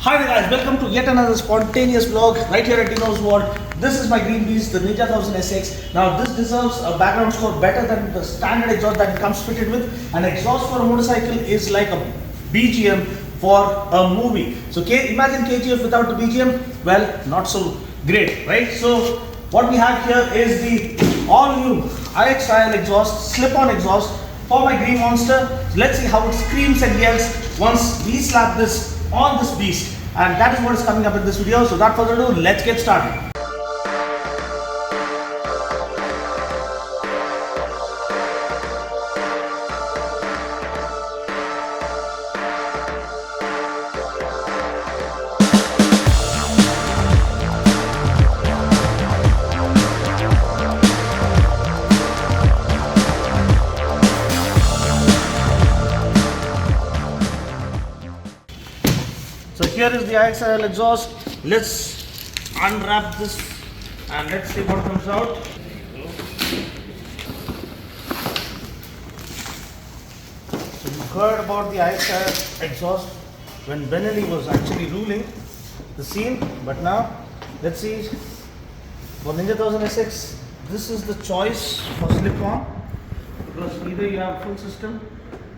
Hi there guys, welcome to yet another spontaneous vlog right here at Dino's World. This is my green beast, the Ninja 1000 SX. Now this deserves a background score better than the standard exhaust that it comes fitted with. An exhaust for a motorcycle is like a BGM for a movie. So imagine KGF without the BGM, well, not so great, right? So what we have here is the all new IXIL exhaust, slip-on exhaust for my green monster. So let's see how it screams and yells once we slap this on this beast, and that is what is coming up in this video. So without further ado, let's get started. So here is the IXIL exhaust. Let's unwrap this and let's see what comes out. So you heard about the IXIL exhaust when Benelli was actually ruling the scene, but now let's see for Ninja 1000 SX. This is the choice for slip-on, because either you have full system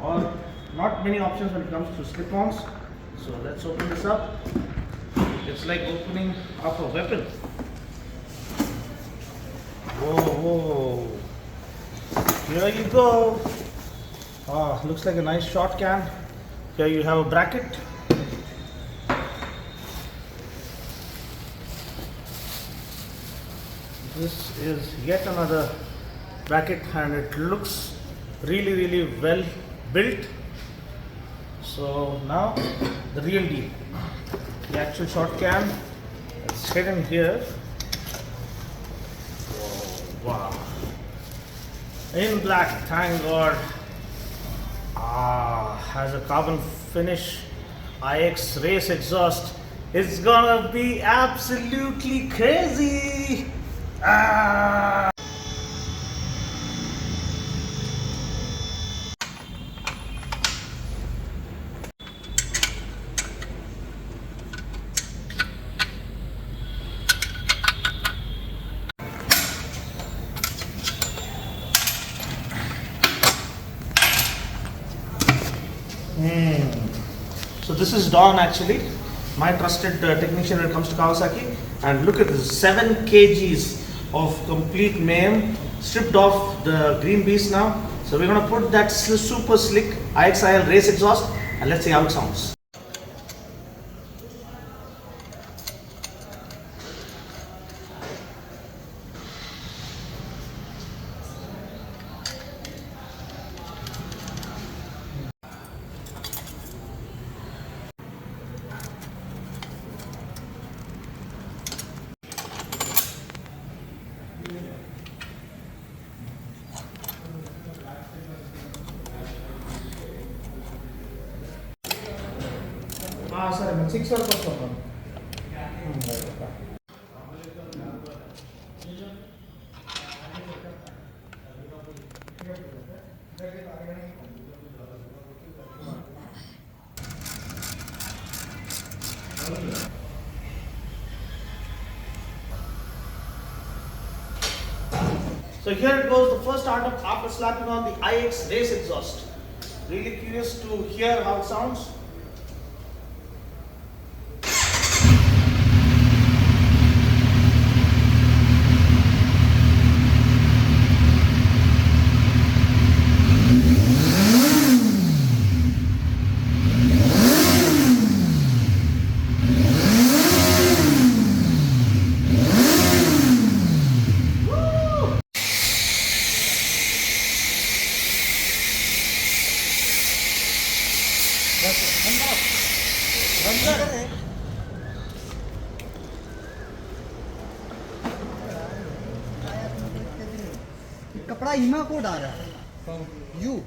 or not many options when it comes to slip-ons. So let's open this up. It's like opening up a weapon. Whoa. Here you go. Ah, looks like a nice shot can. Here you have a bracket. This is yet another bracket and it looks really well built. So now the real deal, the actual shot can is hidden here. Oh, wow, in black, thank God. Has a carbon finish IX race exhaust. It's gonna be absolutely crazy. So this is Don, actually, my trusted technician when it comes to Kawasaki, and look at this, 7 kgs of complete mayhem stripped off the green beast now. So we're going to put that super slick IXIL race exhaust and let's see how it sounds. Sir, I'm 6 or so. So here it goes, the first startup after slapping on the IX race exhaust. Really curious to hear how it sounds. कपड़ा हिमा को डाल रहा है you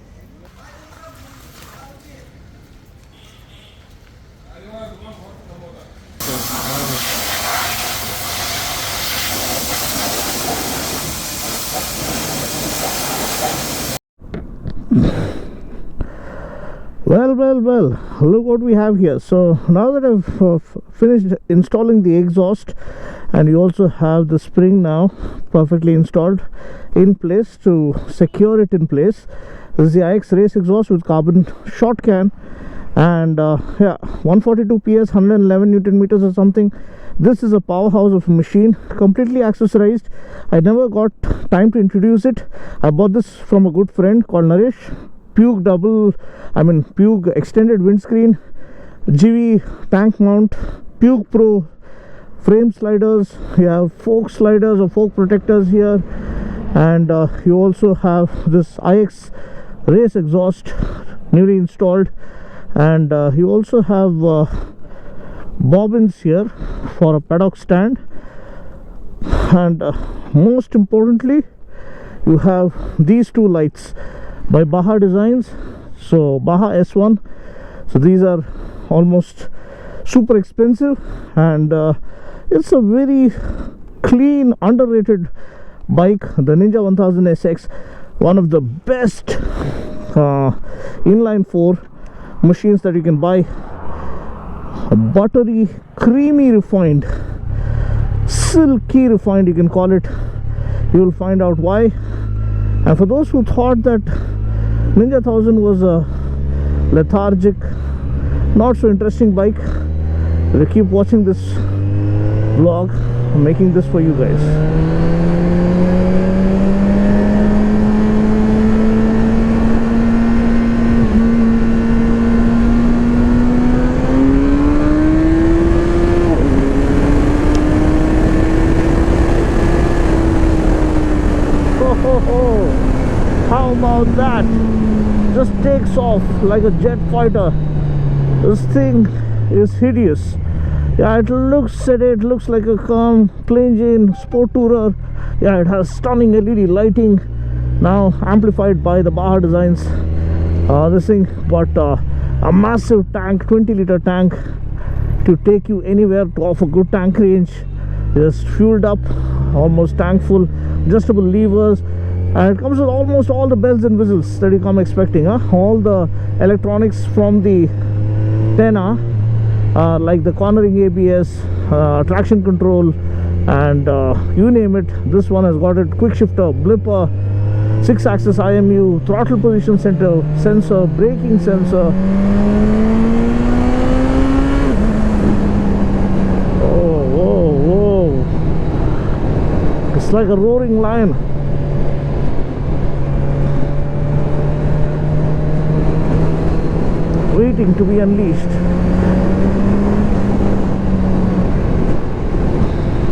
Well Well, look what we have here. So now that I've finished installing the exhaust, and you also have the spring now perfectly installed in place to secure it in place. This is the IX race exhaust with carbon short can, and yeah, 142 PS, 111 Newton meters or something. This is a powerhouse of a machine, completely accessorized. I never got time to introduce it. I bought this from a good friend called Naresh. Puke extended windscreen, GV tank mount, Puke Pro frame sliders. You have fork sliders or fork protectors here, and you also have this IX race exhaust newly installed, and you also have bobbins here for a paddock stand, and most importantly you have these two lights by Baha Designs. So Baha S1. So these are almost super expensive, and it's a very clean, underrated bike, the Ninja 1000 SX. One of the best inline 4 machines that you can buy. Buttery, creamy refined, silky refined, you can call it. You will find out why. And for those who thought that Ninja 1000 was a lethargic, not so interesting bike, they keep watching this vlog. I'm making this for you guys. How about that? Just takes off like a jet fighter. This thing is hideous. Yeah, it looks sedate, looks like a calm plain Jane sport tourer. Yeah, it has stunning LED lighting, now amplified by the Baha Designs this thing. But a massive tank, 20-liter tank, to take you anywhere, to offer good tank range. Just fueled up, almost tank full, adjustable levers, and it comes with almost all the bells and whistles that you come expecting. All the electronics from the 10R, like the cornering ABS, traction control, and you name it. This one has got it. Quick shifter, blipper, 6-axis IMU, throttle position center sensor, braking sensor. Whoa. It's like a roaring lion. Waiting to be unleashed.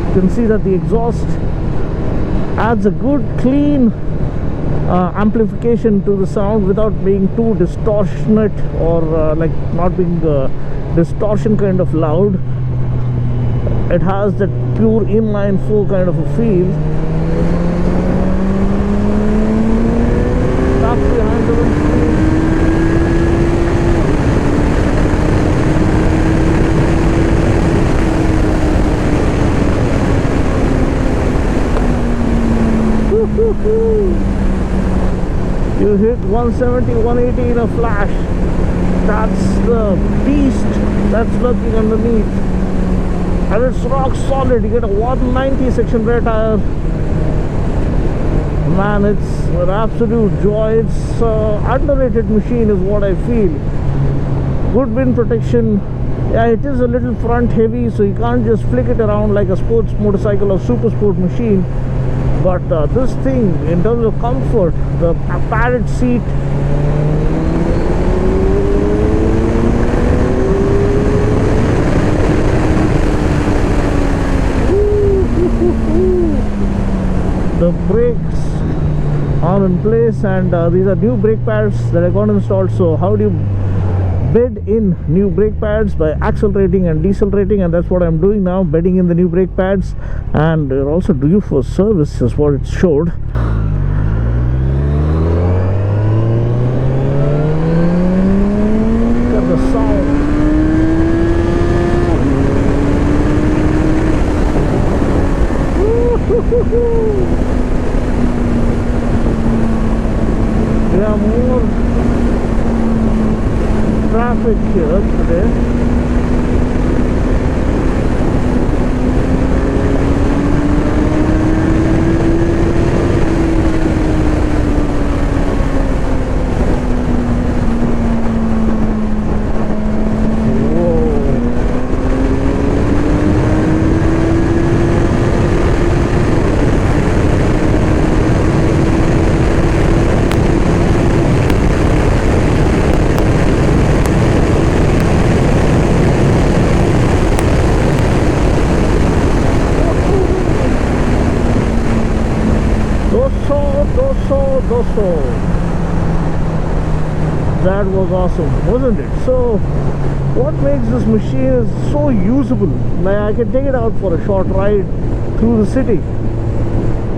You can see that the exhaust adds a good clean amplification to the sound without being too distortionate, or like not being distortion kind of loud. It has that pure inline 4 kind of a feel. Tap behind the windscreen. You hit 170, 180 in a flash. That's the beast that's lurking underneath. And it's rock solid. You get a 190 section rear tire. Man, it's an absolute joy. It's an underrated machine is what I feel. Good wind protection. Yeah, it is a little front heavy, so you can't just flick it around like a sports motorcycle or super sport machine. But this thing, in terms of comfort, the padded seat, the brakes are in place, and these are new brake pads that I got installed. So how do you bed in new brake pads? By accelerating and decelerating, and that's what I'm doing now, bedding in the new brake pads. And they're also due for service is what it showed. Look at the sound. We have more That was awesome, wasn't it? So what makes this machine is so usable. Like I can take it out for a short ride through the city,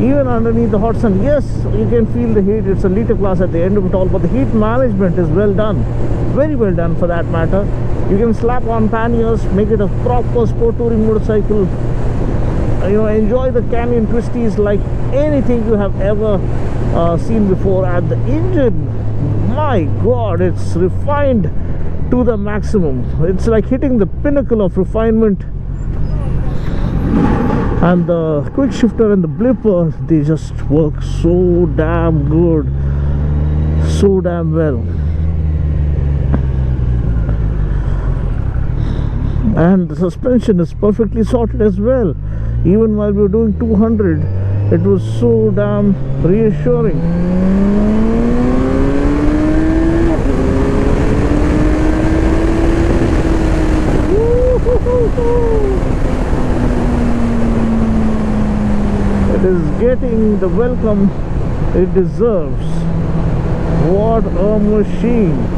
even underneath the hot sun. Yes, you can feel the heat. It's a liter class at the end of it all, but the heat management is well done, very well done for that matter. You can slap on panniers, make it a proper sport touring motorcycle. Enjoy the canyon twisties like anything you have ever seen before. And the engine, my god, it's refined to the maximum. It's like hitting the pinnacle of refinement. And the quick shifter and the blipper, they just work so damn good, so damn well. And the suspension is perfectly sorted as well. Even while we were doing 200, it was so damn reassuring. It is getting the welcome it deserves. What a machine!